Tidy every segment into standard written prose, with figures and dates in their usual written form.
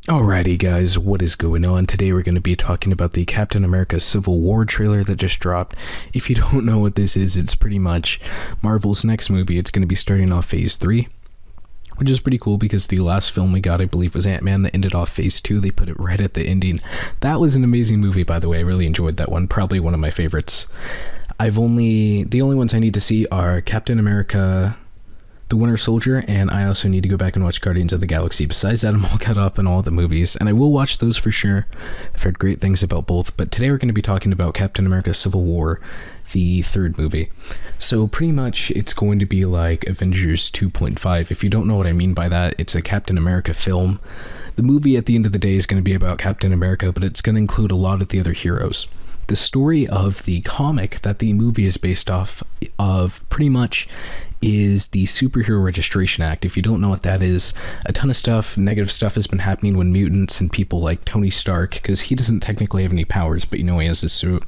Alrighty guys, what is going on? Today we're going to be talking about the Captain America Civil War trailer that just dropped. If you don't know what this is, it's pretty much Marvel's next movie. It's going to be starting off Phase 3, which is pretty cool because the last film we got, I believe, was Ant-Man that ended off Phase 2. They put it right at the ending. That was an amazing movie, by the way. I really enjoyed that one. Probably one of my favorites. The only ones I need to see are Captain America, The Winter Soldier, and I also need to go back and watch Guardians of the Galaxy. Besides that, I'm all caught up in all the movies, and I will watch those for sure. I've heard great things about both, but today we're going to be talking about Captain America Civil War, the third movie. So pretty much it's going to be like Avengers 2.5. If you don't know what I mean by that, it's a Captain America film. The movie at the end of the day is going to be about Captain America, but it's going to include a lot of the other heroes. The story of the comic that the movie is based off of pretty much is the Superhero Registration Act. If you don't know what that is, a ton of stuff, negative stuff has been happening when mutants and people like Tony Stark, because he doesn't technically have any powers, but he has his suit.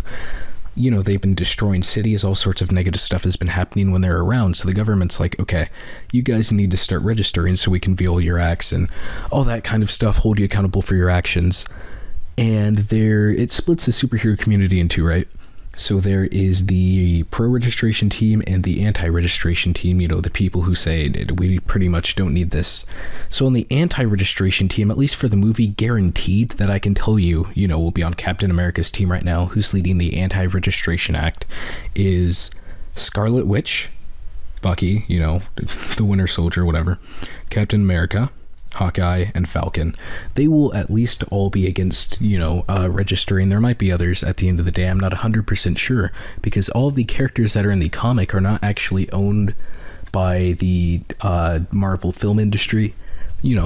They've been destroying cities, all sorts of negative stuff has been happening when they're around, so the government's like, okay, you guys need to start registering so we can view all your acts and all that kind of stuff, hold you accountable for your actions. And it splits the superhero community in two, right? So there is the pro-registration team and the anti-registration team, the people who say, we pretty much don't need this. So on the anti-registration team, at least for the movie, guaranteed that I can tell you, will be on Captain America's team right now, who's leading the Anti-Registration Act, is Scarlet Witch, Bucky, the Winter Soldier, whatever, Captain America, Hawkeye, and Falcon. They will at least all be against, registering. There might be others at the end of the day. I'm not 100% sure, because all of the characters that are in the comic are not actually owned by the Marvel film industry.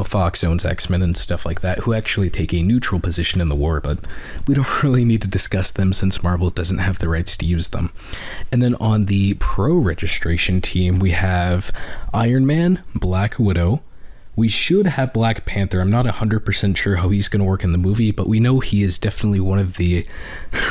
Fox owns X-Men and stuff like that, who actually take a neutral position in the war, but we don't really need to discuss them since Marvel doesn't have the rights to use them. And then on the pro-registration team, we have Iron Man, Black Widow. We should have Black Panther. I'm not 100% sure how he's going to work in the movie, but we know he is definitely one of the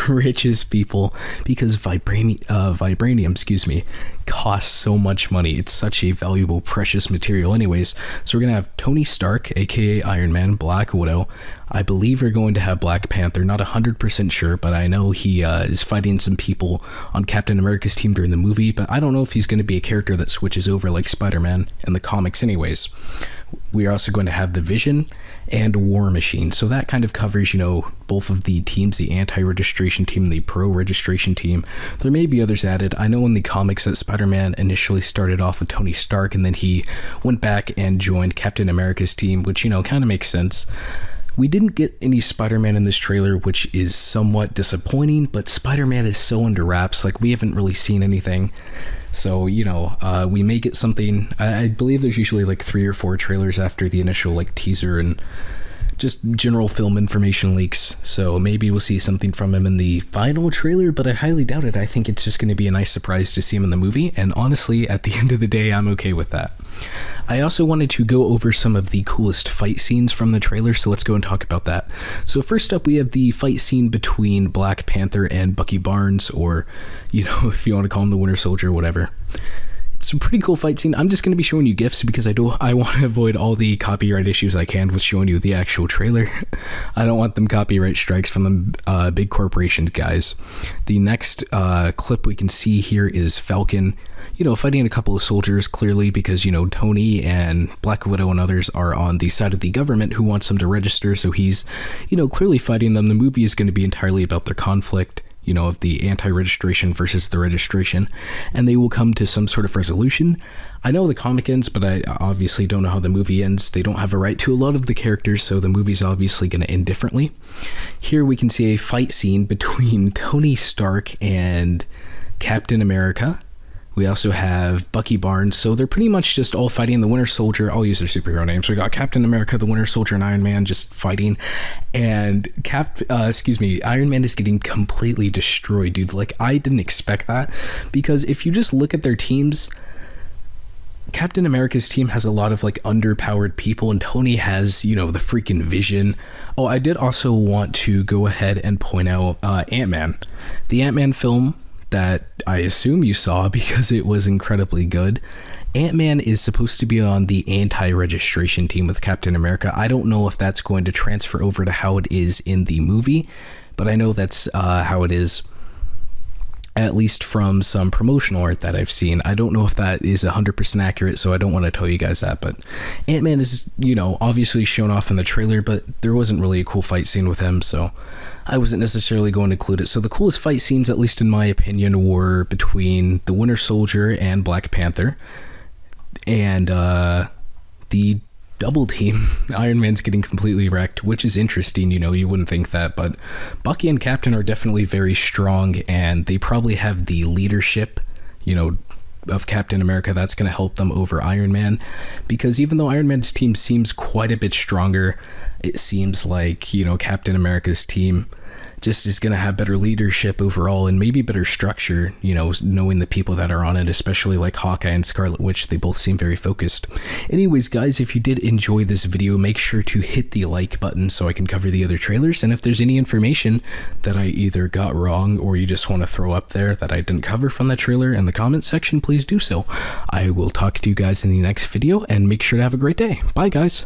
richest people because vibranium, costs so much money. It's such a valuable, precious material anyways. So we're going to have Tony Stark, aka Iron Man, Black Widow. I believe we're going to have Black Panther. Not 100% sure, but I know he is fighting some people on Captain America's team during the movie, but I don't know if he's going to be a character that switches over like Spider-Man in the comics anyways. We are also going to have the Vision and War Machine. So that kind of covers, both of the teams, the anti-registration team, the pro-registration team. There may be others added. I know in the comics that Spider-Man initially started off with Tony Stark, and then he went back and joined Captain America's team, which, kind of makes sense. We didn't get any Spider-Man in this trailer, which is somewhat disappointing, but Spider-Man is so under wraps. Like, we haven't really seen anything. So, we may get something. I believe there's usually like 3 or 4 trailers after the initial like teaser and just general film information leaks. So maybe we'll see something from him in the final trailer, but I highly doubt it. I think it's just going to be a nice surprise to see him in the movie. And honestly, at the end of the day, I'm okay with that. I also wanted to go over some of the coolest fight scenes from the trailer, so let's go and talk about that. So first up, we have the fight scene between Black Panther and Bucky Barnes, or, if you want to call him the Winter Soldier, whatever. It's a pretty cool fight scene. I'm just going to be showing you GIFs because I want to avoid all the copyright issues I can with showing you the actual trailer. I don't want them copyright strikes from the big corporations, guys. The next clip we can see here is Falcon, fighting a couple of soldiers, clearly because, Tony and Black Widow and others are on the side of the government who wants them to register, so he's, clearly fighting them. The movie is going to be entirely about their conflict, of the anti-registration versus the registration, and they will come to some sort of resolution. I know the comic ends, but I obviously don't know how the movie ends. They don't have a right to a lot of the characters, so the movie's obviously going to end differently. Here we can see a fight scene between Tony Stark and Captain America. We also have Bucky Barnes, so they're pretty much just all fighting the Winter Soldier. I'll use their superhero names. We got Captain America, the Winter Soldier, and Iron Man just fighting. And Iron Man is getting completely destroyed, dude. Like, I didn't expect that, because if you just look at their teams, Captain America's team has a lot of like underpowered people, and Tony has, the freaking Vision. Oh, I did also want to go ahead and point out Ant-Man. The Ant-Man film that I assume you saw because it was incredibly good. Ant-Man is supposed to be on the anti-registration team with Captain America. I don't know if that's going to transfer over to how it is in the movie, but I know that's how it is, at least from some promotional art that I've seen. I don't know if that is 100% accurate, so I don't want to tell you guys that, but Ant-Man is, you know, obviously shown off in the trailer, but there wasn't really a cool fight scene with him, so I wasn't necessarily going to include it. So the coolest fight scenes, at least in my opinion, were between the Winter Soldier and Black Panther, and the double team. Iron Man's getting completely wrecked, which is interesting. You know, you wouldn't think that, but Bucky and Captain are definitely very strong, and they probably have the leadership, you know, of Captain America that's going to help them over Iron Man, because even though Iron Man's team seems quite a bit stronger, it seems like, you know, Captain America's team just is going to have better leadership overall and maybe better structure, you know, knowing the people that are on it, especially like Hawkeye and Scarlet Witch. They both seem very focused. Anyways, guys, if you did enjoy this video, make sure to hit the like button so I can cover the other trailers. And if there's any information that I either got wrong or you just want to throw up there that I didn't cover from the trailer in the comment section, please do so. I will talk to you guys in the next video, and make sure to have a great day. Bye, guys.